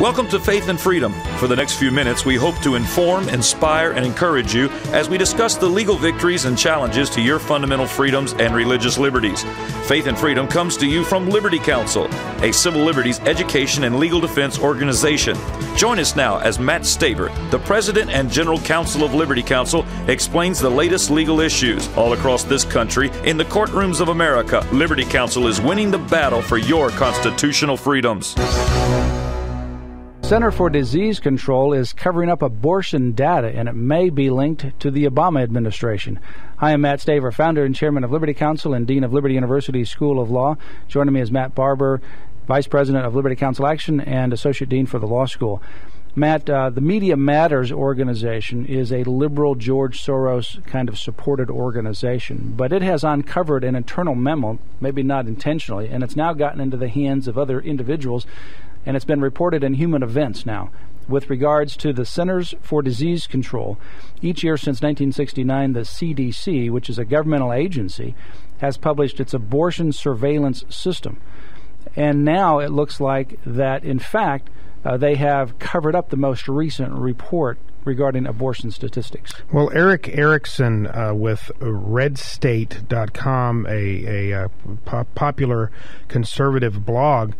Welcome to Faith and Freedom. For the next few minutes, we hope to inform, inspire, and encourage you as we discuss the legal victories and challenges to your fundamental freedoms and religious liberties. Faith and Freedom comes to you from Liberty Counsel, a civil liberties education and legal defense organization. Join us now as Matt Staver, the President and General Counsel of Liberty Counsel, explains the latest legal issues all across this country in the courtrooms of America. Liberty Counsel is winning the battle for your constitutional freedoms. Center for Disease Control is covering up abortion data, and it may be linked to the Obama administration. Hi, I'm Matt Staver, founder and chairman of Liberty Counsel and dean of Liberty University School of Law. Joining me is Matt Barber, vice president of Liberty Counsel Action and associate dean for the law school. Matt, the Media Matters organization is a liberal George Soros kind of supported organization, but it has uncovered an internal memo, maybe not intentionally, and it's now gotten into the hands of other individuals, and it's been reported in Human Events now. With regards to the Centers for Disease Control, each year since 1969, the CDC, which is a governmental agency, has published its abortion surveillance system. And now it looks like that, in fact, they have covered up the most recent report regarding abortion statistics. Well, Eric Erickson with RedState.com, a popular conservative blog,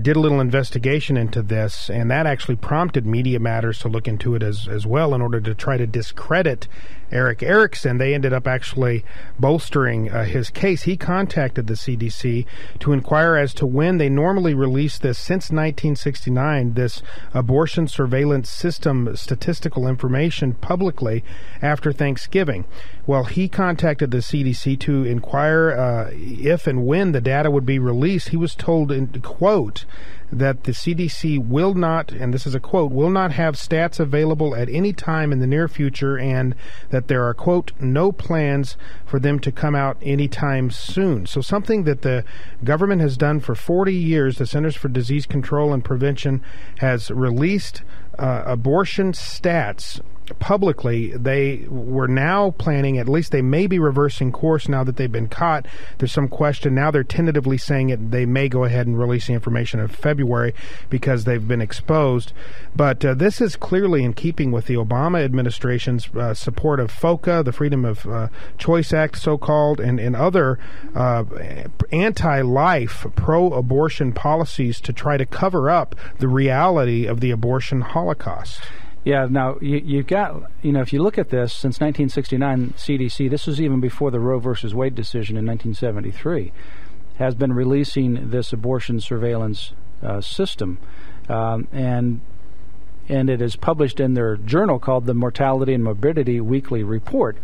did a little investigation into this, and that actually prompted Media Matters to look into it as well in order to try to discredit Eric Erickson. They ended up actually bolstering his case. He contacted the CDC to inquire as to when they normally release this, since 1969, this abortion surveillance system statistical information publicly after Thanksgiving. Well, he contacted the CDC to inquire if and when the data would be released. He was told, in quote, that the CDC will not, and this is a quote, will not have stats available at any time in the near future, and that there are, quote, no plans for them to come out anytime soon. So something that the government has done for 40 years, the Centers for Disease Control and Prevention has released abortion stats publicly. They were now planning, at least they may be reversing course now that they've been caught. There's some question. Now they're tentatively saying they may go ahead and release the information in February because they've been exposed. But this is clearly in keeping with the Obama administration's support of FOCA, the Freedom of Choice Act, so-called, and other anti-life, pro-abortion policies to try to cover up the reality of the abortion holocaust. Yeah, now, you've got, if you look at this, since 1969, CDC, this was even before the Roe versus Wade decision in 1973, has been releasing this abortion surveillance system. And it is published in their journal called the Mortality and Morbidity Weekly Report.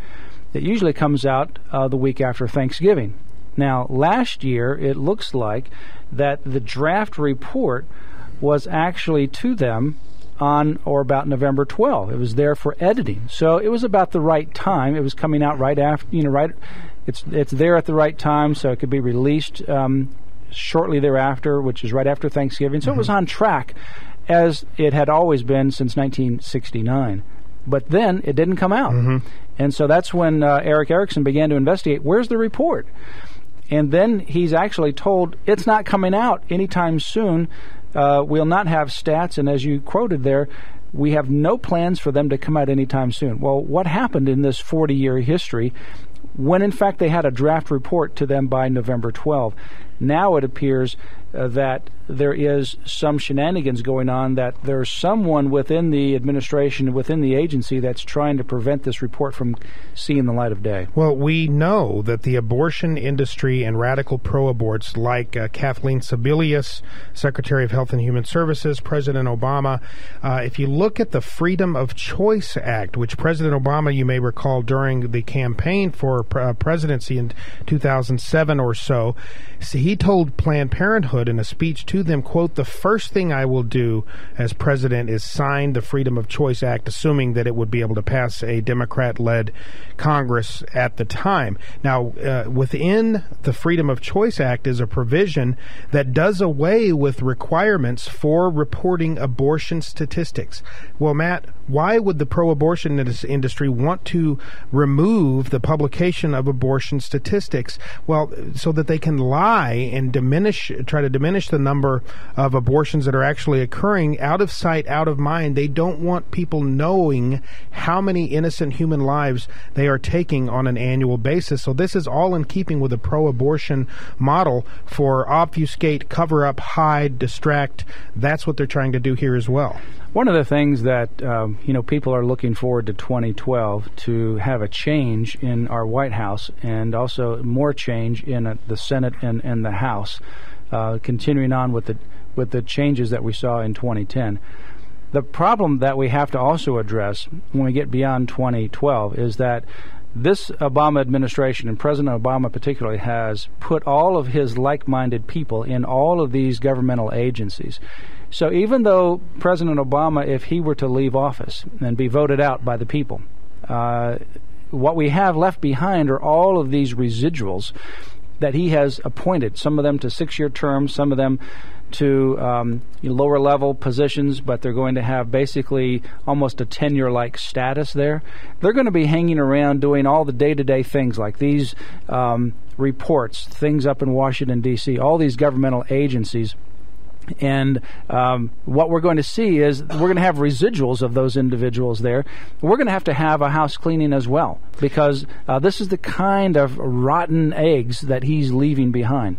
It usually comes out the week after Thanksgiving. Now, last year, it looks like that the draft report was actually to them on or about November 12th. It was there for editing. So it was about the right time. It was coming out right after, it's there at the right time, so it could be released shortly thereafter, which is right after Thanksgiving. So It was on track, as it had always been since 1969. But then it didn't come out. And so that's when Eric Erickson began to investigate, where's the report? And then he's actually told it's not coming out anytime soon. We'll not have stats, and as you quoted there, we have no plans for them to come out anytime soon. Well, what happened in this 40-year history when, in fact, they had a draft report to them by November 12? Now it appears that there is some shenanigans going on, that there's someone within the administration, within the agency, that's trying to prevent this report from seeing the light of day. Well, we know that the abortion industry and radical pro-aborts like Kathleen Sebelius, Secretary of Health and Human Services, President Obama, if you look at the Freedom of Choice Act, which President Obama, you may recall, during the campaign for presidency in 2007 or so, he told Planned Parenthood in a speech to them, quote, the first thing I will do as president is sign the Freedom of Choice Act, assuming that it would be able to pass a Democrat-led Congress at the time. Now, within the Freedom of Choice Act is a provision that does away with requirements for reporting abortion statistics. Well, Matt, why would the pro-abortion industry want to remove the publication of abortion statistics? Well, so that they can lie and try to diminish the number of abortions that are actually occurring out of sight, out of mind. They don't want people knowing how many innocent human lives they are taking on an annual basis. So this is all in keeping with the pro-abortion model for obfuscate, cover up, hide, distract. That's what they're trying to do here as well. One of the things that people are looking forward to 2012 to have a change in our White House, and also more change in the Senate and the House, continuing on with the changes that we saw in 2010. The problem that we have to also address when we get beyond 2012 is that this Obama administration, and President Obama particularly, has put all of his like-minded people in all of these governmental agencies. So even though President Obama, if he were to leave office and be voted out by the people, what we have left behind are all of these residuals that he has appointed, some of them to 6-year terms, some of them to lower-level positions, but they're going to have basically almost a tenure-like status there. They're going to be hanging around doing all the day-to-day things like these reports, things up in Washington, D.C., all these governmental agencies. And what we're going to see is we're going to have residuals of those individuals there. We're going to have a house cleaning as well, because this is the kind of rotten eggs that he's leaving behind.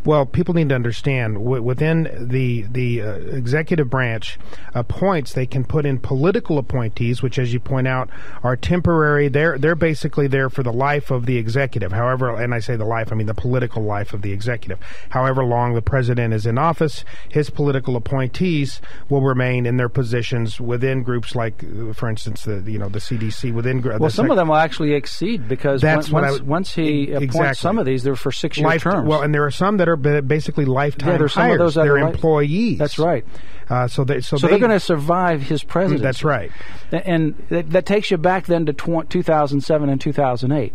Well, people need to understand within the executive branch appoints, they can put in political appointees, which, as you point out, are temporary. They're basically there for the life of the executive. However, and I say the life, I mean the political life of the executive. However long the president is in office, his political appointees will remain in their positions within groups like, for instance, the CDC. Well, some of them will actually exceed, because once he appoints some of these, they're for 6-year terms. Well, and there are some that are basically lifetime hires. They're employees. That's right. So they're going to survive his presidency. That's right. And that takes you back then to 2007 and 2008.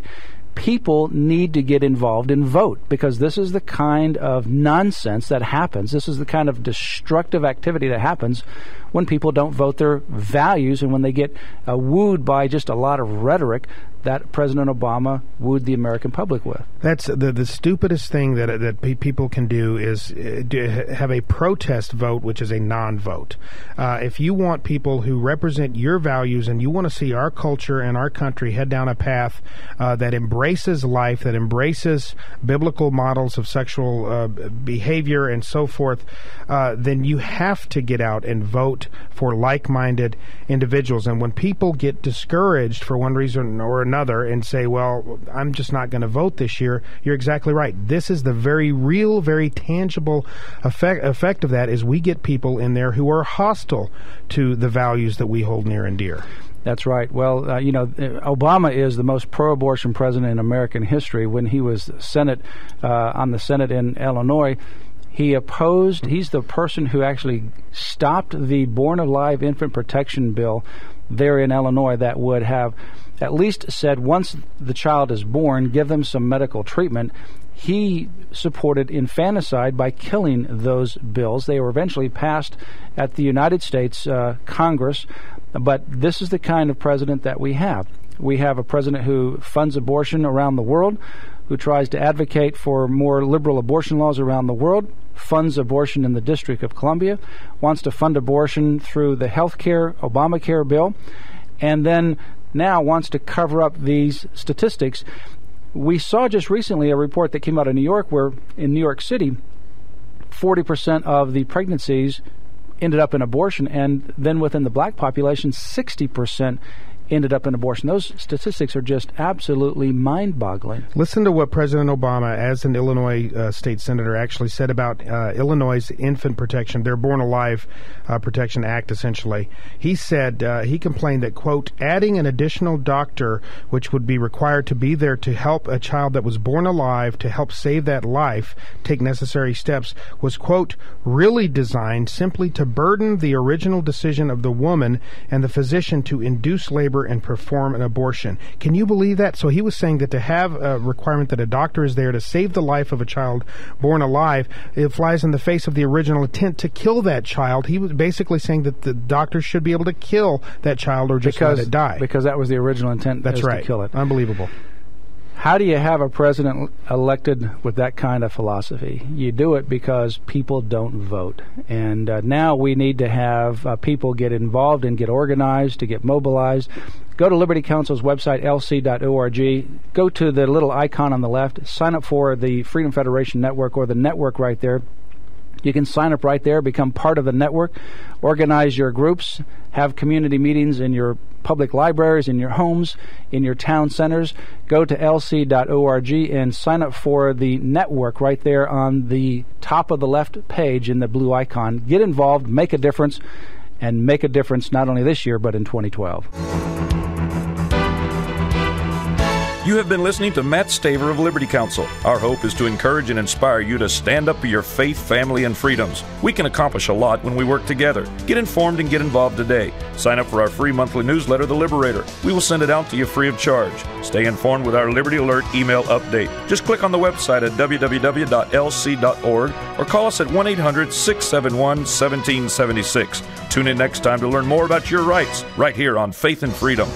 People need to get involved and vote, because this is the kind of nonsense that happens. This is the kind of destructive activity that happens when people don't vote their values, and when they get wooed by just a lot of rhetoric that President Obama wooed the American public with. That's the stupidest thing that people can do is have a protest vote, which is a non-vote. If you want people who represent your values, and you want to see our culture and our country head down a path that embraces life, that embraces biblical models of sexual behavior and so forth, then you have to get out and vote for like-minded individuals. And when people get discouraged for one reason or another and say, well, I'm just not going to vote this year, you're exactly right. This is the very real, very tangible effect of that, is we get people in there who are hostile to the values that we hold near and dear. That's right. Well, Obama is the most pro-abortion president in American history. When he was on the Senate in Illinois, he's the person who actually stopped the Born Alive Infant Protection Bill there in Illinois that would have at least said, once the child is born, give them some medical treatment. He supported infanticide by killing those bills. They were eventually passed at the United States Congress, but this is the kind of president that we have. We have a president who funds abortion around the world, who tries to advocate for more liberal abortion laws around the world, funds abortion in the District of Columbia, wants to fund abortion through the Obamacare bill, and then now wants to cover up these statistics. We saw just recently a report that came out of New York, where in New York City, 40% of the pregnancies ended up in abortion, and then within the black population, 60% ended up in abortion. Those statistics are just absolutely mind-boggling. Listen to what President Obama, as an Illinois state senator, actually said about Illinois' infant protection, their Born Alive Protection Act, essentially. He said, he complained that, quote, adding an additional doctor, which would be required to be there to help a child that was born alive, to help save that life, take necessary steps, was, quote, really designed simply to burden the original decision of the woman and the physician to induce labor and perform an abortion. Can you believe that? So he was saying that to have a requirement that a doctor is there to save the life of a child born alive, it flies in the face of the original intent to kill that child. He was basically saying that the doctor should be able to kill that child or just let it die. Because that was the original intent. That's right. To kill it. Unbelievable. How do you have a president elected with that kind of philosophy? You do it because people don't vote. And now we need to have people get involved and get organized, to get mobilized. Go to Liberty Counsel's website, lc.org. Go to the little icon on the left. Sign up for the Freedom Federation Network, or the network right there. You can sign up right there, become part of the network, organize your groups, have community meetings in your public libraries, in your homes, in your town centers. Go to lc.org and sign up for the network right there on the top of the left page in the blue icon. Get involved, make a difference, and make a difference not only this year but in 2012. You have been listening to Matt Staver of Liberty Counsel. Our hope is to encourage and inspire you to stand up for your faith, family, and freedoms. We can accomplish a lot when we work together. Get informed and get involved today. Sign up for our free monthly newsletter, The Liberator. We will send it out to you free of charge. Stay informed with our Liberty Alert email update. Just click on the website at www.lc.org or call us at 1-800-671-1776. Tune in next time to learn more about your rights right here on Faith and Freedom.